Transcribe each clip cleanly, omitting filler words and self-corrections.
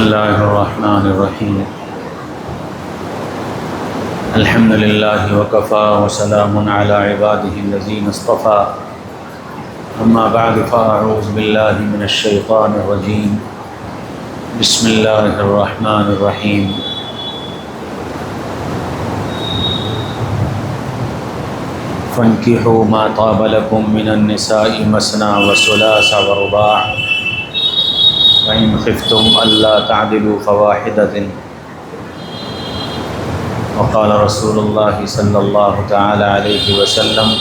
اللہ الرحمن الرحیم الحمد للہ وکفی وسلام علی عبادہ الذین اصطفی اما بعد فاعوذ باللہ من الشیطان الرجیم بسم اللہ الرحمن الرحیم فانکحوا ما طاب لکم من النساء مثنی وثلاث ورباع وَإِنْ خِفْتُمْ أَلَّا تَعْدِلُوا فَوَاحِدَةً وقال رسول اللہ صلی اللہ تعالی علیہ وسلم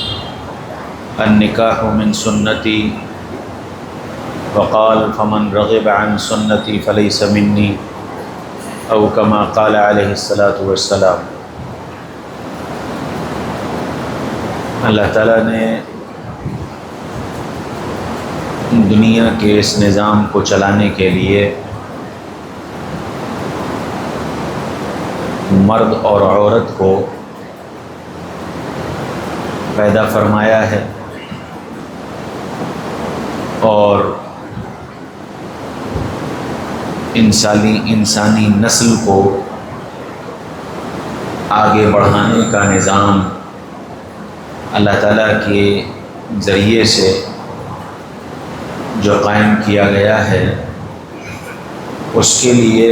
النکاح من سنتی وقال فمن رغب عن سنتی فلیس منی او کما قال علیہ الصلاۃ والسلام۔ اللہ تعالیٰ نے دنیا کے اس نظام کو چلانے کے لیے مرد اور عورت کو پیدا فرمایا ہے اور انسانی نسل کو آگے بڑھانے کا نظام اللہ تعالیٰ کے ذریعے سے جو قائم کیا گیا ہے، اس کے لیے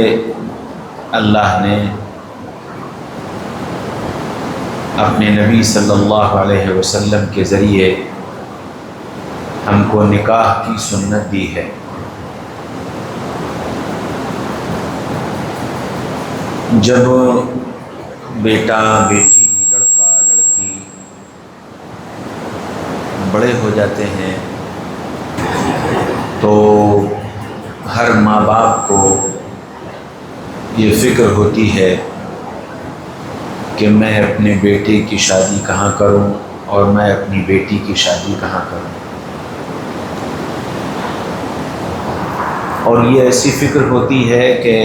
اللہ نے اپنے نبی صلی اللہ علیہ وسلم کے ذریعے ہم کو نکاح کی سنت دی ہے۔ جب بیٹا بیٹی لڑکا لڑکی بڑے ہو جاتے ہیں تو ہر ماں باپ کو یہ فکر ہوتی ہے کہ میں اپنے بیٹے کی شادی کہاں کروں اور میں اپنی بیٹی کی شادی کہاں کروں، اور یہ ایسی فکر ہوتی ہے کہ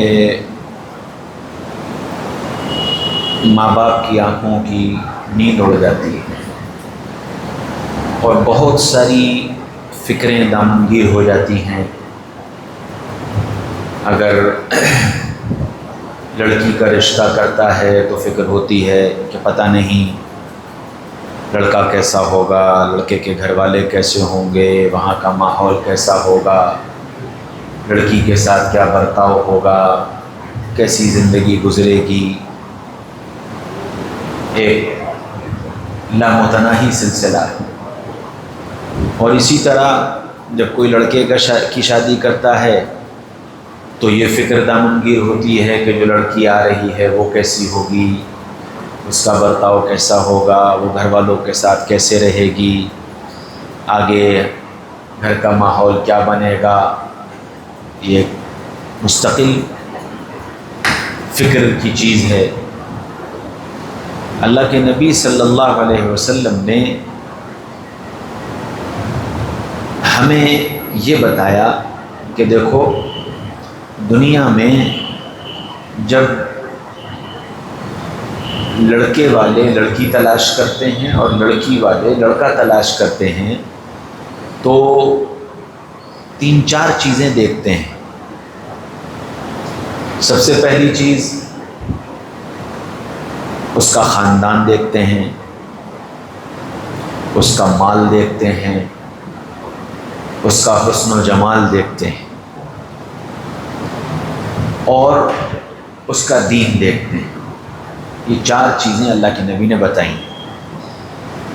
ماں باپ کی آنکھوں کی نیند اڑ جاتی ہے اور بہت ساری فکریں دامنگیر ہو جاتی ہیں۔ اگر لڑکی کا رشتہ کرتا ہے تو فکر ہوتی ہے کہ پتہ نہیں لڑکا کیسا ہوگا، لڑکے کے گھر والے کیسے ہوں گے، وہاں کا ماحول کیسا ہوگا، لڑکی کے ساتھ کیا برتاؤ ہوگا، کیسی زندگی گزرے گی۔ ایک لامتناہی سلسلہ ہے۔ اور اسی طرح جب کوئی لڑکے کی شادی کرتا ہے تو یہ فکر دامنگیر ہوتی ہے کہ جو لڑکی آ رہی ہے وہ کیسی ہوگی، اس کا برتاؤ کیسا ہوگا، وہ گھر والوں کے ساتھ کیسے رہے گی، آگے گھر کا ماحول کیا بنے گا۔ یہ مستقل فکر کی چیز ہے۔ اللہ کے نبی صلی اللہ علیہ وسلم نے ہمیں یہ بتایا کہ دیکھو، دنیا میں جب لڑکے والے لڑکی تلاش کرتے ہیں اور لڑکی والے لڑکا تلاش کرتے ہیں تو 3-4 چیزیں دیکھتے ہیں۔ سب سے پہلی چیز اس کا خاندان دیکھتے ہیں، اس کا مال دیکھتے ہیں، اس کا حسن و جمال دیکھتے ہیں اور اس کا دین دیکھتے ہیں۔ یہ 4 چیزیں اللہ کے نبی نے بتائیں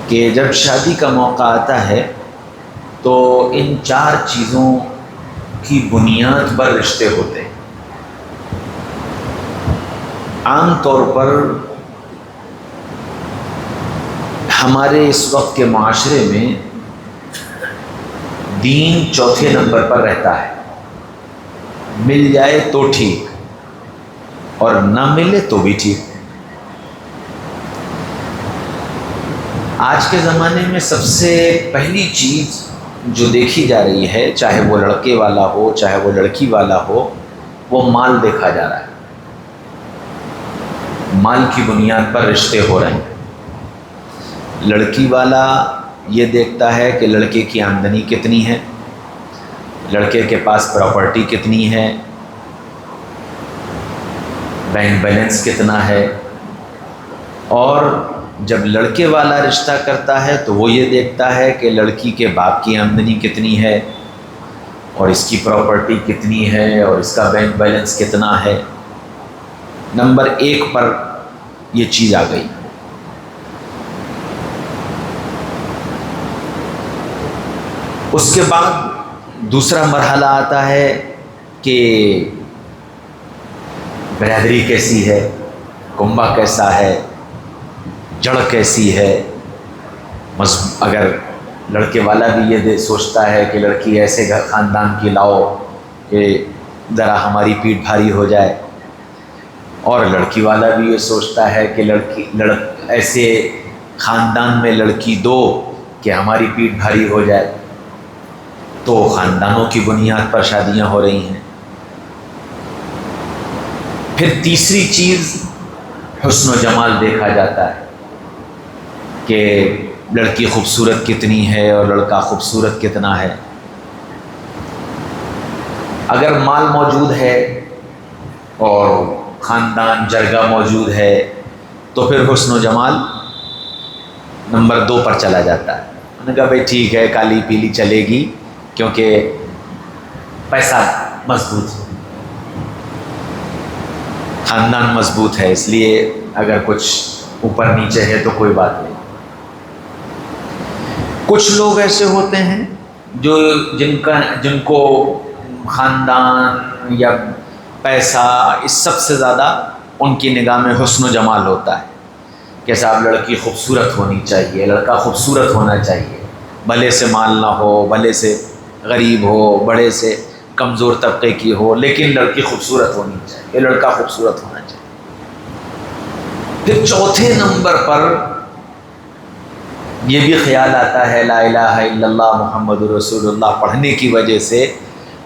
کہ جب شادی کا موقع آتا ہے تو ان 4 چیزوں کی بنیاد پر رشتے ہوتے ہیں۔ عام طور پر ہمارے اس وقت کے معاشرے میں دین چوتھے نمبر پر رہتا ہے۔ مل جائے تو ٹھیک اور نہ ملے تو بھی ٹھیک۔ آج کے زمانے میں سب سے پہلی چیز جو دیکھی جا رہی ہے، چاہے وہ لڑکے والا ہو چاہے وہ لڑکی والا ہو، وہ مال دیکھا جا رہا ہے۔ مال کی بنیاد پر رشتے ہو رہے ہیں۔ لڑکی والا یہ دیکھتا ہے کہ لڑکے کی آمدنی کتنی ہے، لڑکے کے پاس پراپرٹی کتنی ہے، بینک بیلنس کتنا ہے. اور جب لڑکے والا رشتہ کرتا ہے تو وہ یہ دیکھتا ہے کہ لڑکی کے باپ کی آمدنی کتنی ہے اور اس کی پراپرٹی کتنی ہے اور اس کا بینک بیلنس کتنا ہے. نمبر 1 پر یہ چیز آ گئی. اس کے بعد دوسرا مرحلہ آتا ہے کہ برادری کیسی ہے، کنبہ کیسا ہے، جڑ کیسی ہے. اگر لڑکے والا بھی یہ سوچتا ہے کہ لڑکی ایسے گھر خاندان کی لاؤ کہ ذرا ہماری پیٹھ بھاری ہو جائے، اور لڑکی والا بھی یہ سوچتا ہے کہ ایسے خاندان میں لڑکی دو کہ ہماری پیٹھ بھاری ہو جائے، تو خاندانوں کی بنیاد پر شادیاں ہو رہی ہیں. پھر تیسری چیز حسن و جمال دیکھا جاتا ہے کہ لڑکی خوبصورت کتنی ہے اور لڑکا خوبصورت کتنا ہے. اگر مال موجود ہے اور خاندان جرگہ موجود ہے تو پھر حسن و جمال نمبر 2 پر چلا جاتا ہے. انہوں نے کہا بھائی ٹھیک ہے، کالی پیلی چلے گی کیونکہ پیسہ مضبوط ہے، خاندان مضبوط ہے، اس لیے اگر کچھ اوپر نیچے ہے تو کوئی بات نہیں. کچھ لوگ ایسے ہوتے ہیں جو جن کو خاندان یا پیسہ اس سب سے زیادہ ان کی نگاہ میں حسن و جمال ہوتا ہے کہ صاحب لڑکی خوبصورت ہونی چاہیے، لڑکا خوبصورت ہونا چاہیے، بھلے سے مال نہ ہو، بھلے سے غریب ہو، بڑے سے کمزور طبقے کی ہو، لیکن لڑکی خوبصورت ہونی چاہیے، لڑکا خوبصورت ہونا چاہیے. پھر چوتھے نمبر پر یہ بھی خیال آتا ہے لا الہ الا اللہ محمد رسول اللہ پڑھنے کی وجہ سے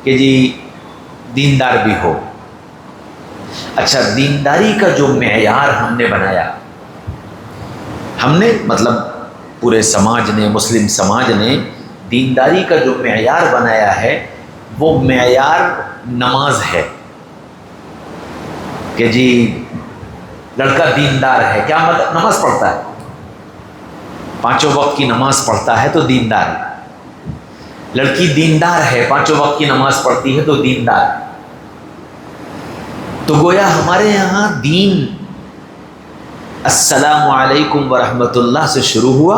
کہ جی دیندار بھی ہو. اچھا، دینداری کا جو معیار ہم نے بنایا، ہم نے مطلب پورے سماج نے، مسلم سماج نے دینداری کا جو معیار بنایا ہے وہ معیار نماز ہے کہ جی لڑکا دیندار ہے. کیا مطلب؟ نماز پڑھتا ہے، 5 وقت کی نماز پڑھتا ہے تو دیندار ہے. لڑکی دیندار ہے، 5 وقت کی نماز پڑھتی ہے تو دیندار ہے. تو گویا ہمارے یہاں دین السلام علیکم ورحمۃ اللہ سے شروع ہوا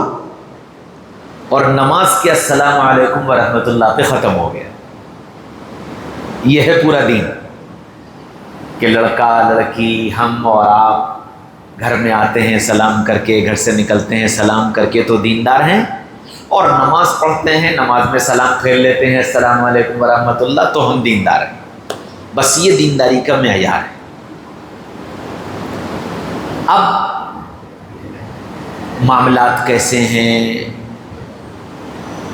اور نماز کے السلام علیکم ورحمۃ اللہ پہ ختم ہو گیا. یہ ہے پورا دین کہ لڑکا لڑکی ہم اور آپ گھر میں آتے ہیں سلام کر کے، گھر سے نکلتے ہیں سلام کر کے، تو دیندار ہیں. اور نماز پڑھتے ہیں، نماز میں سلام پھیر لیتے ہیں السلام علیکم ورحمۃ اللہ، تو ہم دیندار ہیں. بس یہ دینداری کا معیار ہے. اب معاملات کیسے ہیں،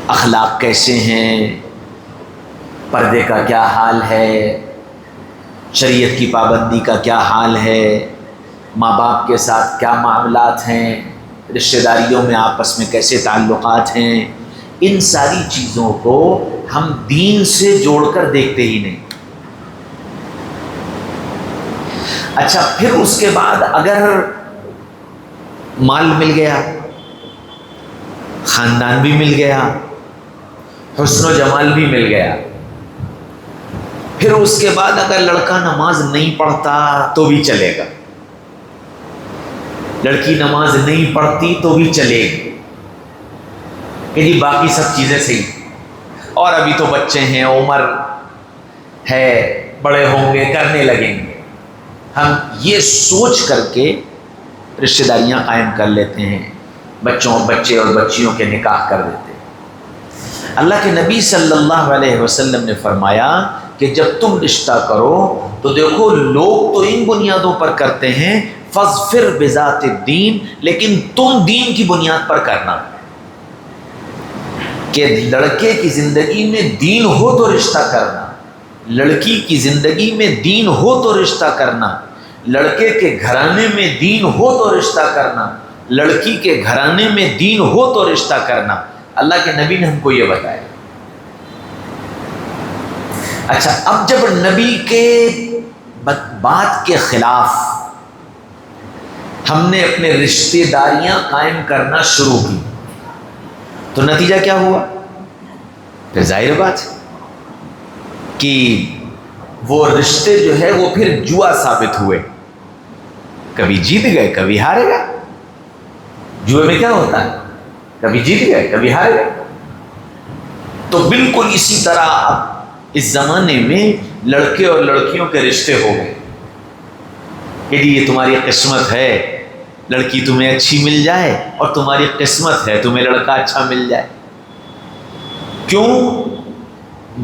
اخلاق کیسے ہیں، پردے کا کیا حال ہے، شریعت کی پابندی کا کیا حال ہے، ماں باپ کے ساتھ کیا معاملات ہیں، رشتہ داریوں میں آپس میں کیسے تعلقات ہیں، ان ساری چیزوں کو ہم دین سے جوڑ کر دیکھتے ہی نہیں. اچھا، پھر اس کے بعد اگر مال مل گیا، خاندان بھی مل گیا، حسن و جمال بھی مل گیا، پھر اس کے بعد اگر لڑکا نماز نہیں پڑھتا تو بھی چلے گا، لڑکی نماز نہیں پڑھتی تو بھی چلے گی کہ جی باقی سب چیزیں صحیح، اور ابھی تو بچے ہیں، عمر ہے، بڑے ہوں گے، کرنے لگیں گے. ہم یہ سوچ کر کے رشتہ داریاں قائم کر لیتے ہیں، بچے اور بچیوں کے نکاح کر دیتے ہیں. اللہ کے نبی صلی اللہ علیہ وسلم نے فرمایا کہ جب تم رشتہ کرو تو دیکھو لوگ تو ان بنیادوں پر کرتے ہیں، فاظفر بذات الدین، لیکن تم دین کی بنیاد پر کرنا کہ لڑکے کی زندگی میں دین ہو تو رشتہ کرنا، لڑکی کی زندگی میں دین ہو تو رشتہ کرنا، لڑکے کے گھرانے میں دین ہو تو رشتہ کرنا، لڑکی کے گھرانے میں دین ہو تو رشتہ کرنا. اللہ کے نبی نے ہم کو یہ بتایا. اچھا، اب جب نبی کے بات کے خلاف ہم نے اپنے رشتے داریاں قائم کرنا شروع کی تو نتیجہ کیا ہوا؟ پھر ظاہر بات کہ وہ رشتے جو ہے وہ پھر جوا ثابت ہوئے، کبھی جیت گئے کبھی ہار گئے۔ جوئے میں کیا ہوتا ہے؟ کبھی جیت گئے کبھی ہار گئے۔ تو بالکل اسی طرح اب اس زمانے میں لڑکے اور لڑکیوں کے رشتے ہو گئے کہ جی یہ تمہاری قسمت ہے، لڑکی تمہیں اچھی مل جائے، اور تمہاری قسمت ہے تمہیں لڑکا اچھا مل جائے۔ کیوں؟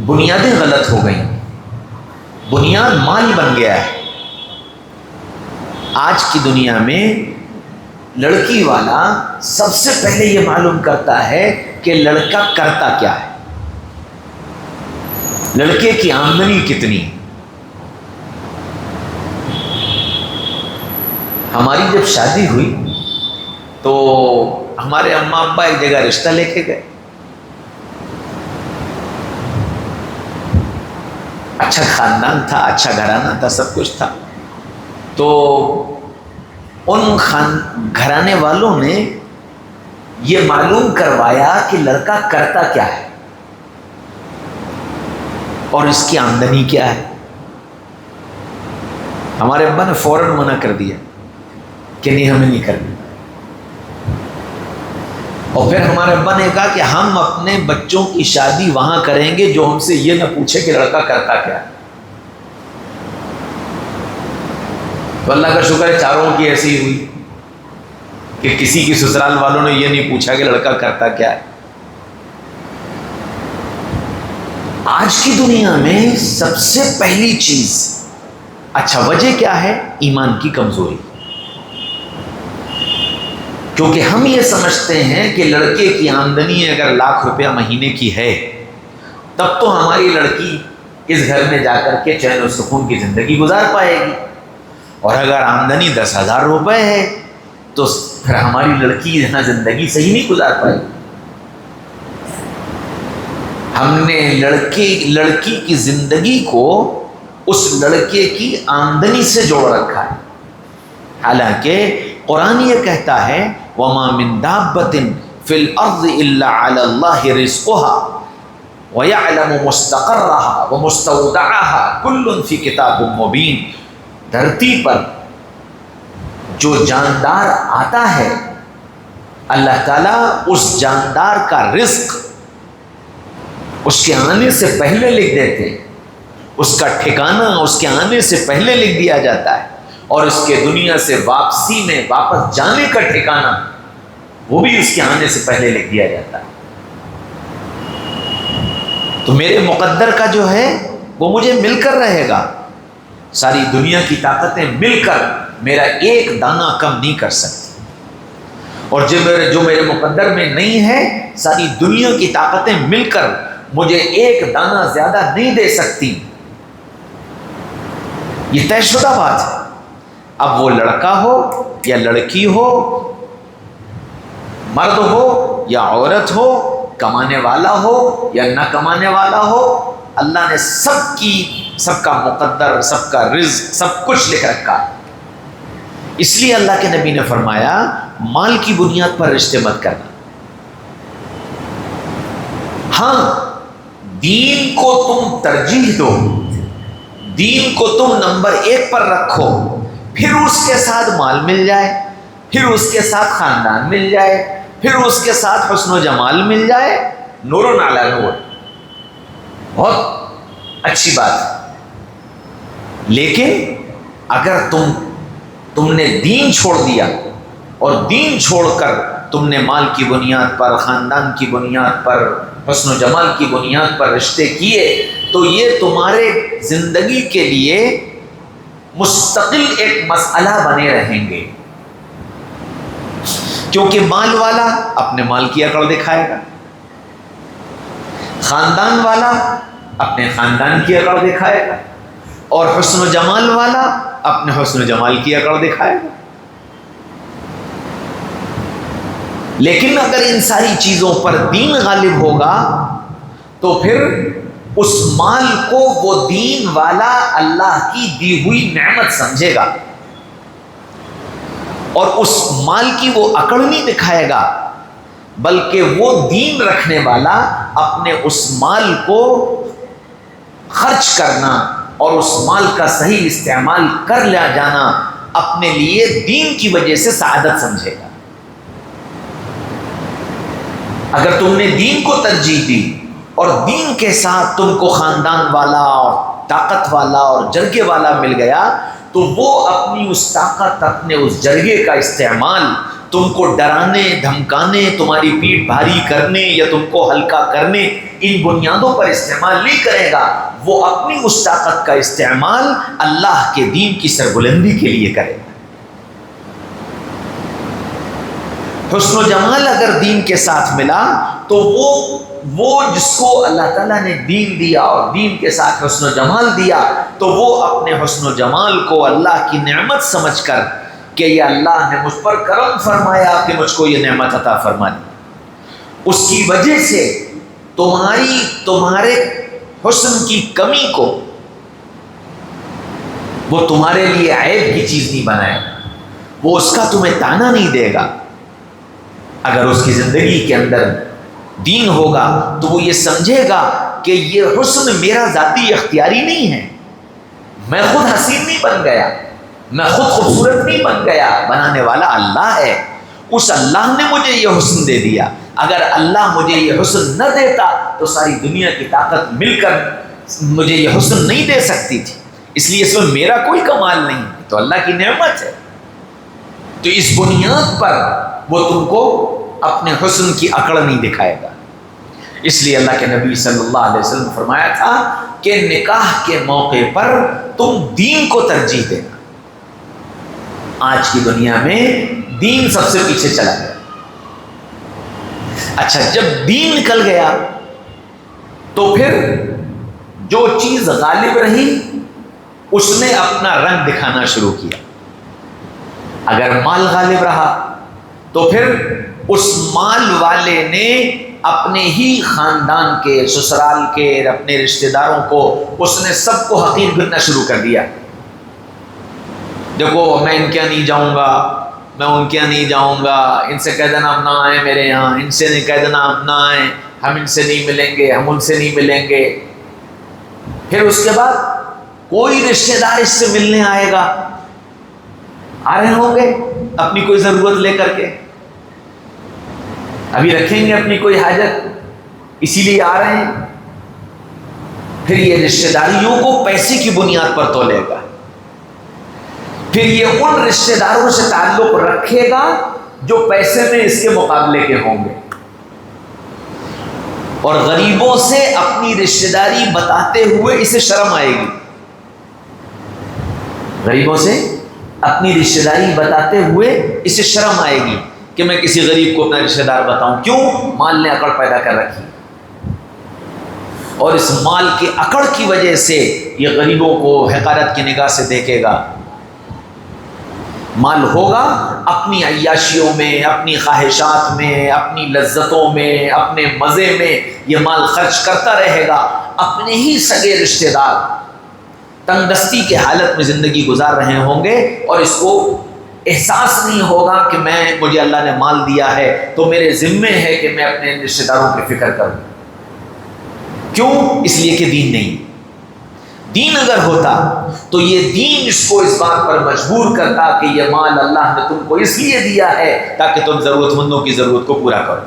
بنیادیں غلط ہو گئیں، بنیاد مال بن گیا ہے۔ آج کی دنیا میں لڑکی والا سب سے پہلے یہ معلوم کرتا ہے کہ لڑکا کرتا کیا ہے، لڑکے کی آمدنی کتنی۔ ہماری جب شادی ہوئی تو ہمارے اماں ابا ایک جگہ رشتہ لے کے گئے، اچھا خاندان تھا، اچھا گھرانہ تھا، سب کچھ تھا۔ تو ان گھرانے والوں نے یہ معلوم کروایا کہ لڑکا کرتا کیا ہے اور اس کی آمدنی کیا ہے۔ ہمارے ابا نے فوراً منع کر دیا کہ نہیں، ہمیں نہیں کرنا۔ اور پھر ہمارے ابا نے کہا کہ ہم اپنے بچوں کی شادی وہاں کریں گے جو ہم سے یہ نہ پوچھے کہ لڑکا کرتا کیا ہے۔ تو اللہ کا شکر ہے چاروں کی ایسی ہوئی کہ کسی کی سسرال والوں نے یہ نہیں پوچھا کہ لڑکا کرتا کیا ہے۔ آج کی دنیا میں سب سے پہلی چیز، اچھا وجہ کیا ہے؟ ایمان کی کمزوری۔ کیونکہ ہم یہ سمجھتے ہیں کہ لڑکے کی آمدنی اگر 1,00,000 روپیہ مہینے کی ہے تب تو ہماری لڑکی اس گھر میں جا کر کے چین و سکون کی زندگی گزار پائے گی، اور اگر آمدنی 10,000 روپے ہے تو پھر ہماری لڑکی یہاں زندگی صحیح نہیں گزار پائے گی۔ ہم نے لڑکی کی زندگی کو اس لڑکے کی آمدنی سے جوڑ رکھا ہے، حالانکہ قرآن یہ کہتا ہے وَمَا مِن دَابَّةٍ فِي الْأَرْضِ إِلَّا عَلَى اللَّهِ رِزْقُهَا وَيَعْلَمُ مُسْتَقَرَّهَا وَمُسْتَوْدَعَهَا كُلٌّ فِي كِتَابٍ مُبِينٍ۔ دھرتی پر جو جاندار آتا ہے اللہ تعالیٰ اس جاندار کا رزق اس کے آنے سے پہلے لکھ دیتے ہیں، اس کا ٹھکانہ اس کے آنے سے پہلے لکھ دیا جاتا ہے، اور اس کے دنیا سے واپسی میں واپس جانے کا ٹھکانہ وہ بھی اس کے آنے سے پہلے لکھ دیا جاتا ہے۔ تو میرے مقدر کا جو ہے وہ مجھے مل کر رہے گا، ساری دنیا کی طاقتیں مل کر میرا ایک دانہ کم نہیں کر سکتی، اور جو میرے مقدر میں نہیں ہے ساری دنیا کی طاقتیں مل کر مجھے ایک دانہ زیادہ نہیں دے سکتی۔ یہ طے شدہ بات ہے۔ اب وہ لڑکا ہو یا لڑکی ہو، مرد ہو یا عورت ہو، کمانے والا ہو یا نہ کمانے والا ہو، اللہ نے سب کا مقدر، سب کا رزق، سب کچھ لکھ رکھا ہے۔ اس لیے اللہ کے نبی نے فرمایا مال کی بنیاد پر رشتے مت کرنا۔ ہاں، دین کو تم ترجیح دو، دین کو تم نمبر 1 پر رکھو، پھر اس کے ساتھ مال مل جائے، پھر اس کے ساتھ خاندان مل جائے، پھر اس کے ساتھ حسن و جمال مل جائے، نور علی نور، بہت اچھی بات ہے۔ لیکن اگر تم نے دین چھوڑ دیا اور دین چھوڑ کر تم نے مال کی بنیاد پر، خاندان کی بنیاد پر، حسن و جمال کی بنیاد پر رشتے کیے، تو یہ تمہارے زندگی کے لیے مستقل ایک مسئلہ بنے رہیں گے، کیونکہ مال والا اپنے مال کی اکڑ دکھائے گا، خاندان والا اپنے خاندان کی اکڑ دکھائے گا، اور حسن و جمال والا اپنے حسن و جمال کی اکڑ دکھائے گا۔ لیکن اگر ان ساری چیزوں پر دین غالب ہوگا تو پھر اس مال کو وہ دین والا اللہ کی دی ہوئی نعمت سمجھے گا اور اس مال کی وہ اکڑ نہیں دکھائے گا، بلکہ وہ دین رکھنے والا اپنے اس مال کو خرچ کرنا اور اس مال کا صحیح استعمال کر لیا جانا اپنے لیے دین کی وجہ سے سعادت سمجھے گا۔ اگر تم نے دین کو ترجیح دی اور دین کے ساتھ تم کو خاندان والا اور طاقت والا اور جرگے والا مل گیا، تو وہ اپنی اس طاقت، اپنے اس جرگے کا استعمال تم کو ڈرانے، دھمکانے، تمہاری پیٹھ بھاری کرنے یا تم کو ہلکا کرنے، ان بنیادوں پر استعمال نہیں کرے گا۔ وہ اپنی اس طاقت کا استعمال اللہ کے دین کی سربلندی کے لیے کرے گا۔ حسن و جمال اگر دین کے ساتھ ملا تو وہ جس کو اللہ تعالیٰ نے دین دیا اور دین کے ساتھ حسن و جمال دیا، تو وہ اپنے حسن و جمال کو اللہ کی نعمت سمجھ کر کہ یہ اللہ نے مجھ پر کرم فرمایا کہ مجھ کو یہ نعمت عطا فرما دی، اس کی وجہ سے تمہارے حسن کی کمی کو وہ تمہارے لیے عیب کی چیز نہیں بنائے گا، وہ اس کا تمہیں تانا نہیں دے گا۔ اگر اس کی زندگی کے اندر دین ہوگا تو وہ یہ سمجھے گا کہ یہ حسن میرا ذاتی اختیاری نہیں ہے، میں خود حسین نہیں بن گیا، میں خود خوبصورت نہیں بن گیا، بنانے والا اللہ ہے۔ اس اللہ نے مجھے یہ حسن دے دیا، اگر اللہ مجھے یہ حسن نہ دیتا تو ساری دنیا کی طاقت مل کر مجھے یہ حسن نہیں دے سکتی تھی، اس لیے اس میں میرا کوئی کمال نہیں، تو اللہ کی نعمت ہے۔ تو اس بنیاد پر وہ تم کو اپنے حسن کی اکڑ نہیں دکھائے گا۔ اس لیے اللہ کے نبی صلی اللہ علیہ وسلم نے فرمایا تھا کہ نکاح کے موقع پر تم دین کو ترجیح دینا۔ آج کی دنیا میں دین سب سے پیچھے چلا گیا۔ اچھا، جب دین نکل گیا تو پھر جو چیز غالب رہی اس نے اپنا رنگ دکھانا شروع کیا۔ اگر مال غالب رہا تو پھر اس مال والے نے اپنے ہی خاندان کے، سسرال کے، اپنے رشتہ داروں کو، اس نے سب کو حقیر گننا شروع کر دیا۔ دیکھو میں ان کے یہاں نہیں جاؤں گا، میں ان کے یہاں نہیں جاؤں گا، ان سے کہہ دینا آپ نہ آئیں میرے یہاں، ان سے نہیں کہہ دینا آپ نہ آئیں، ہم ان سے نہیں ملیں گے، ہم ان سے نہیں ملیں گے۔ پھر اس کے بعد کوئی رشتہ دار اس سے ملنے آئے گا، آ رہے ہوں گے اپنی کوئی ضرورت لے کر کے، ابھی رکھیں گے اپنی کوئی حاجت، اسی لیے آ رہے ہیں۔ پھر یہ رشتہ داریوں کو پیسے کی بنیاد پر تولے گا، پھر یہ ان رشتہ داروں سے تعلق رکھے گا جو پیسے میں اس کے مقابلے کے ہوں گے، اور غریبوں سے اپنی رشتہ داری بتاتے ہوئے اسے شرم آئے گی۔ غریبوں سے اپنی رشتہ داری بتاتے ہوئے اسے شرم آئے گی کہ میں کسی غریب کو اپنا رشتہ دار بتاؤں، کیوں؟ مال نے اکڑ پیدا کر رکھی، اور اس مال کی اکڑ کی وجہ سے یہ غریبوں کو حقارت کی نگاہ سے دیکھے گا۔ مال ہوگا اپنی عیاشیوں میں، اپنی خواہشات میں، اپنی لذتوں میں، اپنے مزے میں یہ مال خرچ کرتا رہے گا، اپنے ہی سگے رشتہ دار تنگ دستی کے حالت میں زندگی گزار رہے ہوں گے، اور اس کو احساس نہیں ہوگا کہ مجھے اللہ نے مال دیا ہے تو میرے ذمے ہے کہ میں اپنے رشتہ داروں کی فکر کروں۔ کیوں؟ اس لیے کہ دین نہیں۔ دین اگر ہوتا تو یہ دین اس کو اس بات پر مجبور کرتا کہ یہ مال اللہ نے تم کو اس لیے دیا ہے تاکہ تم ضرورت مندوں کی ضرورت کو پورا کرو،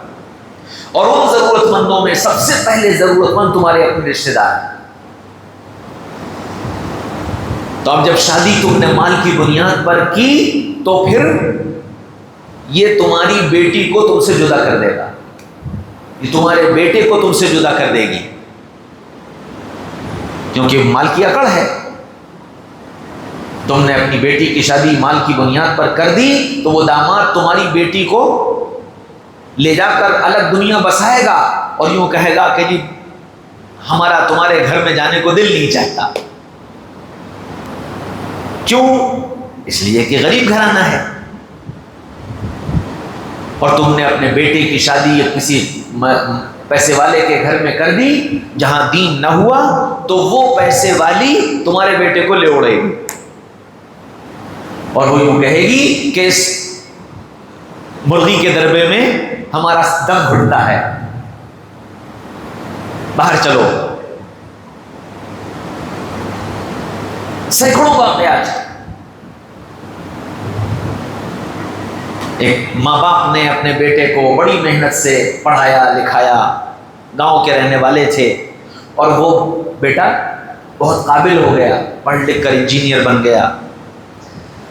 اور ان ضرورت مندوں میں سب سے پہلے ضرورت مند تمہارے اپنے رشتہ دار ہیں۔ تو اب جب شادی تم نے مال کی بنیاد پر کی تو پھر یہ تمہاری بیٹی کو تم سے جدا کر دے گا، یہ تمہارے بیٹے کو تم سے جدا کر دے گی، کیونکہ مال کی اکڑ ہے۔ تم نے اپنی بیٹی کی شادی مال کی بنیاد پر کر دی تو وہ داماد تمہاری بیٹی کو لے جا کر الگ دنیا بسائے گا اور یوں کہے گا کہ جی ہمارا تمہارے گھر میں جانے کو دل نہیں چاہتا۔ کیوں؟ اس لیے کہ غریب گھرانہ ہے، اور تم نے اپنے بیٹے کی شادی کسی پیسے والے کے گھر میں کر دی، جہاں دین نہ ہوا تو وہ پیسے والی تمہارے بیٹے کو لے اڑے گی، اور وہ یوں کہے گی کہ اس مرغی کے دربے میں ہمارا دم گھٹتا ہے، باہر چلو۔ سینکڑوں واقعات۔ ایک ماں باپ نے اپنے بیٹے کو بڑی محنت سے پڑھایا لکھایا، گاؤں کے رہنے والے تھے، اور وہ بیٹا بہت قابل ہو گیا، پڑھ لکھ کر انجینئر بن گیا۔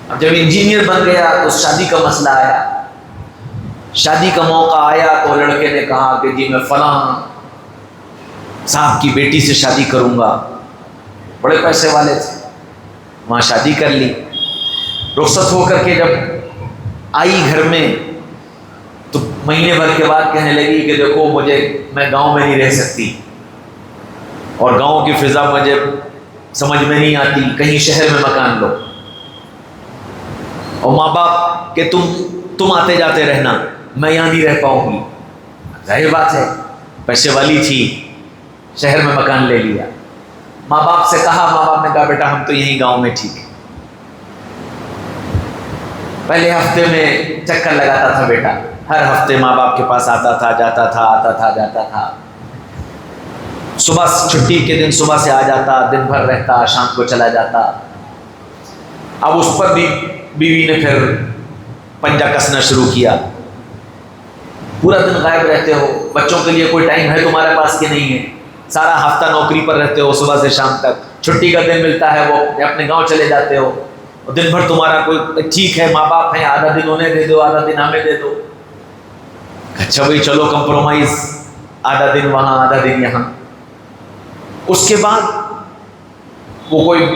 اب جب انجینئر بن گیا تو شادی کا مسئلہ آیا، شادی کا موقع آیا تو لڑکے نے کہا کہ جی میں فلاں صاحب کی بیٹی سے شادی کروں گا، بڑے پیسے والے تھے، وہاں شادی کر لی۔ رخصت ہو کر کے جب آئی گھر میں تو مہینے بھر کے بعد کہنے لگی کہ دیکھو میں گاؤں میں نہیں رہ سکتی، اور گاؤں کی فضا مجھے سمجھ میں نہیں آتی، کہیں شہر میں مکان لو۔ اور ماں باپ کہ تم آتے جاتے رہنا، میں یہاں نہیں رہ پاؤں گی۔ ظاہر بات ہے، پیسے والی تھی، شہر میں مکان لے لیا۔ ماں باپ سے کہا، ماں باپ نے کہا بیٹا ہم تو یہیں گاؤں میں ٹھیک ہے۔ پہلے ہفتے میں چکر لگاتا تھا بیٹا، ہر ہفتے ماں باپ کے پاس آتا تھا، جاتا تھا، آتا تھا، جاتا تھا۔ صبح چھٹی کے دن صبح سے آ جاتا، دن بھر رہتا، شام کو چلا جاتا۔ اب اس پر بھی بیوی نے پھر پنجہ کسنا شروع کیا، پورا دن غائب رہتے ہو، بچوں کے لیے کوئی ٹائم ہے تمہارے پاس کہ نہیں ہے؟ سارا ہفتہ نوکری پر رہتے ہو، صبح سے شام تک، چھٹی کا دن ملتا ہے وہ اپنے گاؤں چلے جاتے ہو، اور دن بھر تمہارا کوئی ٹھیک ہے ماں باپ ہیں، آدھا دن انہیں دے دو، آدھا دن ہمیں دے دو۔ اچھا بھائی چلو کمپرومائز، آدھا دن وہاں آدھا دن یہاں۔ اس کے بعد وہ کوئی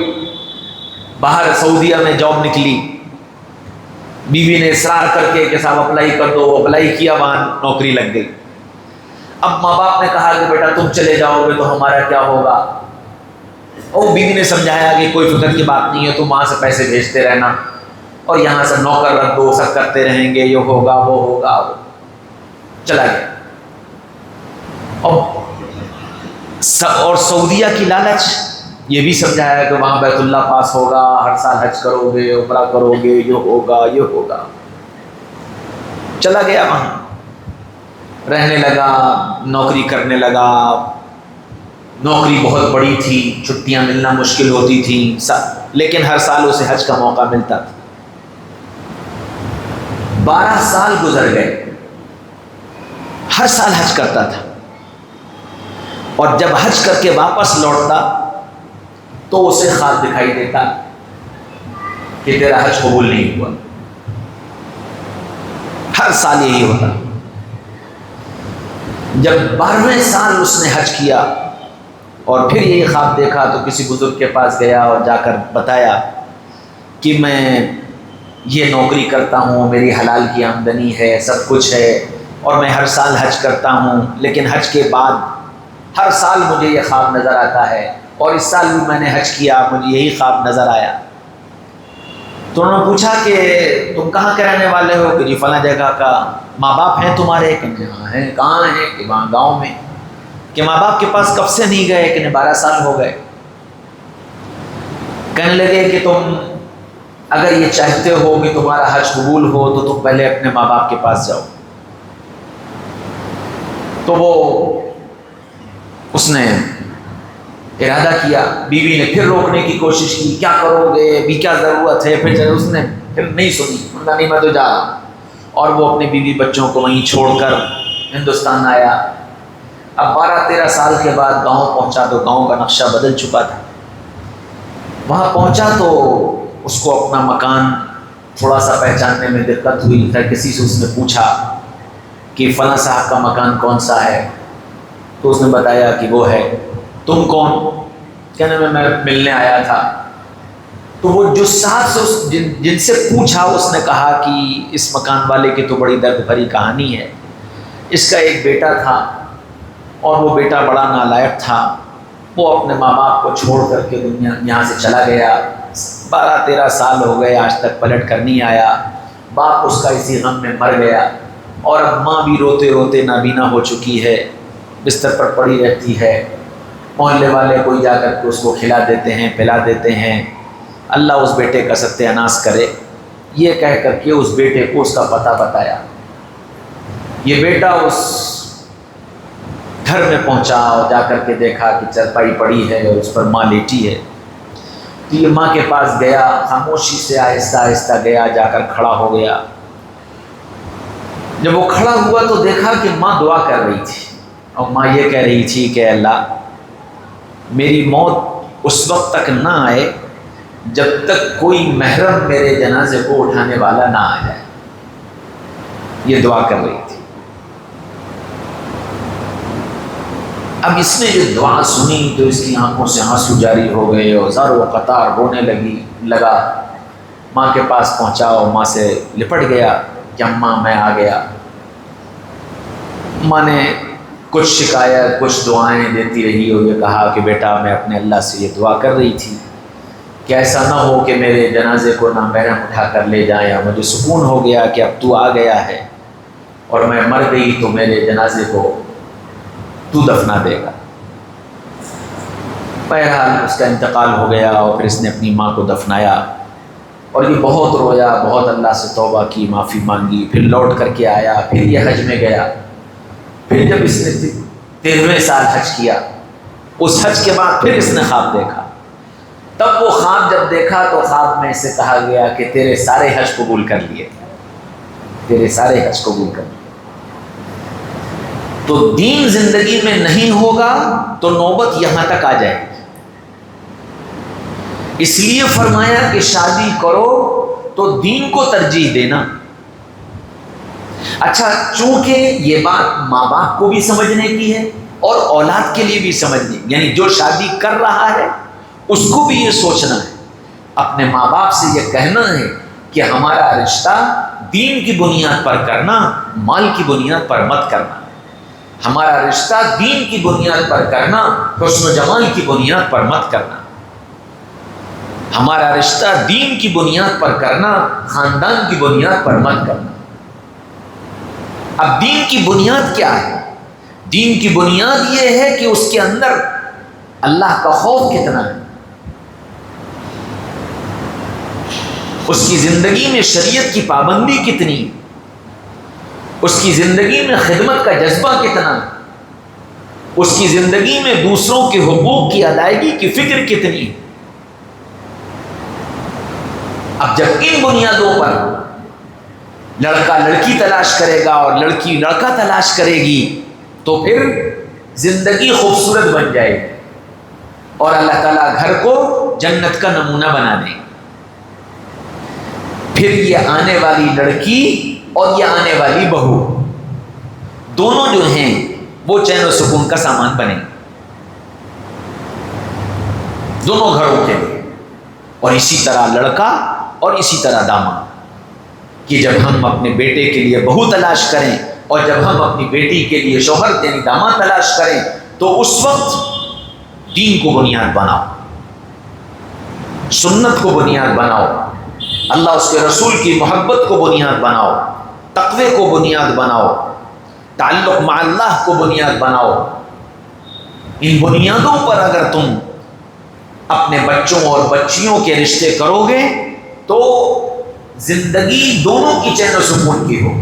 باہر سعودیہ میں جاب نکلی، بیوی نے اصرار کر کے کہ صاحب اپلائی کر دو، وہ اپلائی کیا، وہاں نوکری لگ گئی۔ اب ماں باپ نے کہا کہ بیٹا تم چلے جاؤ گے تو ہمارا کیا ہوگا؟ اور بیوی نے سمجھایا کہ کوئی فکر کی بات نہیں ہے، تم وہاں سے پیسے بھیجتے رہنا، اور یہاں سے نوکر رکھ دو، سب کرتے رہیں گے، یہ ہوگا وہ ہوگا۔ چلا گیا۔ اور سعودیہ کی لالچ یہ بھی سمجھایا کہ وہاں بیت اللہ پاس ہوگا، ہر سال حج کرو گے، عمرہ کرو گے، یہ ہوگا یہ ہوگا۔ چلا گیا، وہاں رہنے لگا، نوکری کرنے لگا۔ نوکری بہت بڑی تھی، چھٹیاں ملنا مشکل ہوتی تھیں، لیکن ہر سال اسے حج کا موقع ملتا تھا۔ 12 سال گزر گئے، ہر سال حج کرتا تھا، اور جب حج کر کے واپس لوٹتا تو اسے خواب دکھائی دیتا کہ تیرا حج قبول نہیں ہوا۔ ہر سال یہی ہوتا۔ جب 12ویں سال اس نے حج کیا اور پھر یہی خواب دیکھا تو کسی بزرگ کے پاس گیا اور جا کر بتایا کہ میں یہ نوکری کرتا ہوں، میری حلال کی آمدنی ہے، سب کچھ ہے، اور میں ہر سال حج کرتا ہوں، لیکن حج کے بعد ہر سال مجھے یہ خواب نظر آتا ہے، اور اس سال بھی میں نے حج کیا، مجھے یہی خواب نظر آیا۔ تو انہوں نے پوچھا کہ تم کہاں کے رہنے والے ہو؟ کہ جی فلاں جگہ کا۔ ماں باپ ہیں تمہارے؟ کہ ہاں ہیں۔ کہاں ہیں؟ کہ وہاں گاؤں میں۔ کہ ماں باپ کے پاس کب سے نہیں گئے؟ کہ 12 سال ہو گئے۔ کہنے لگے کہ تم اگر یہ چاہتے ہو کہ تمہارا حج قبول ہو تو تم پہلے اپنے ماں باپ کے پاس جاؤ۔ تو وہ اس نے ارادہ کیا، بیوی نے پھر روکنے کی کوشش کی، کیا کرو گے، ابھی کیا ضرورت ہے؟ پھر اس نے نہیں سنی، انہوں نے نہیں میں تو جا رہا ہوں، اور وہ اپنے بیوی بچوں کو وہیں چھوڑ کر ہندوستان آیا۔ اب 12-13 سال کے بعد گاؤں پہنچا تو گاؤں کا نقشہ بدل چکا تھا۔ وہاں پہنچا تو اس کو اپنا مکان تھوڑا سا پہچاننے میں دقت ہوئی، پھر کسی سے اس نے پوچھا کہ فلاں صاحب کا مکان کون سا ہے؟ تو اس نے بتایا کہ وہ ہے۔ تم کون؟ کہنے میں ملنے آیا تھا۔ تو وہ جو ساتھ سے جن سے پوچھا اس نے کہا کہ اس مکان والے کی تو بڑی درد بھری کہانی ہے، اس کا ایک بیٹا تھا اور وہ بیٹا بڑا نالائق تھا، وہ اپنے ماں باپ کو چھوڑ کر کے دنیا یہاں سے چلا گیا، 12-13 سال ہو گئے آج تک پلٹ کر نہیں آیا، باپ اس کا اسی غم میں مر گیا، اور اب ماں بھی روتے روتے نابینا ہو چکی ہے، بستر پر پڑی رہتی ہے، محلے والے کوئی جا کر کے اس کو کھلا دیتے ہیں، پلا دیتے ہیں، اللہ اس بیٹے کا ستیہ ناش کرے، یہ کہہ کر کے اس بیٹے کو اس کا پتہ بتایا۔ یہ بیٹا اس گھر میں پہنچا اور جا کر کے دیکھا کہ چرپائی پڑی ہے اور اس پر ماں لیٹی ہے، تو یہ ماں کے پاس گیا، خاموشی سے آہستہ آہستہ گیا، جا کر کھڑا ہو گیا۔ جب وہ کھڑا ہوا تو دیکھا کہ ماں دعا کر رہی تھی، اور ماں یہ کہہ رہی تھی کہ اللہ میری موت اس وقت تک نہ آئے جب تک کوئی محرم میرے جنازے کو اٹھانے والا نہ آ جائے، یہ دعا کر رہی تھی۔ اب اس نے جو دعا سنی تو اس کی آنکھوں سے آنسو جاری ہو گئے اور زار و قطار رونے لگا۔ ماں کے پاس پہنچا اور ماں سے لپٹ گیا کہ اماں میں آ گیا۔ ماں نے کچھ شکایت، کچھ دعائیں دیتی رہی اور یہ کہا کہ بیٹا میں اپنے اللہ سے یہ دعا کر رہی تھی کہ ایسا نہ ہو کہ میرے جنازے کو نامحرم اٹھا کر لے جائیں، اور مجھے سکون ہو گیا کہ اب تو آ گیا ہے اور میں مر گئی تو میرے جنازے کو تو دفنا دے گا۔ بہرحال اس کا انتقال ہو گیا اور پھر اس نے اپنی ماں کو دفنایا، اور یہ بہت رویا، بہت اللہ سے توبہ کی، معافی مانگی، پھر لوٹ کر کے آیا، پھر یہ حج میں گیا۔ پھر جب اس نے 13ویں سال حج کیا، اس حج کے بعد پھر اس نے خواب دیکھا۔ تب وہ خواب جب دیکھا تو خواب میں اسے کہا گیا کہ تیرے سارے حج قبول کر لیے، تیرے سارے حج قبول کر لیے۔ تو دین زندگی میں نہیں ہوگا تو نوبت یہاں تک آ جائے گی۔ اس لیے فرمایا کہ شادی کرو تو دین کو ترجیح دینا۔ اچھا، چونکہ یہ بات ماں باپ کو بھی سمجھنے کی ہے اور اولاد کے لیے بھی سمجھنے، یعنی جو شادی کر رہا ہے اس کو بھی یہ سوچنا ہے، اپنے ماں باپ سے یہ کہنا ہے کہ ہمارا رشتہ دین کی بنیاد پر کرنا، مال کی بنیاد پر مت کرنا۔ ہمارا رشتہ دین کی بنیاد پر کرنا، حسن و جمال کی بنیاد پر مت کرنا۔ ہمارا رشتہ دین کی بنیاد پر کرنا، خاندان کی بنیاد پر مت کرنا۔ اب دین کی بنیاد کیا ہے؟ دین کی بنیاد یہ ہے کہ اس کے اندر اللہ کا خوف کتنا ہے، اس کی زندگی میں شریعت کی پابندی کتنی، اس کی زندگی میں خدمت کا جذبہ کتنا، اس کی زندگی میں دوسروں کے حقوق کی ادائیگی کی فکر کتنی۔ اب جب ان بنیادوں پر لڑکا لڑکی تلاش کرے گا اور لڑکی لڑکا تلاش کرے گی تو پھر زندگی خوبصورت بن جائے گی اور اللہ تعالیٰ گھر کو جنت کا نمونہ بنا دے گا۔ پھر یہ آنے والی لڑکی اور یہ آنے والی بہو دونوں جو ہیں وہ چین و سکون کا سامان بنے دونوں گھروں کے لیے، اور اسی طرح لڑکا اور اسی طرح داماد، کہ جب ہم اپنے بیٹے کے لیے بہو تلاش کریں اور جب ہم اپنی بیٹی کے لیے شوہر یعنی داماد تلاش کریں تو اس وقت دین کو بنیاد بناؤ، سنت کو بنیاد بناؤ، اللہ اس کے رسول کی محبت کو بنیاد بناؤ، تقوی کو بنیاد بناؤ، تعلق مع اللہ کو بنیاد بناؤ۔ ان بنیادوں پر اگر تم اپنے بچوں اور بچیوں کے رشتے کرو گے تو زندگی دونوں کی چین و سکون کی ہو،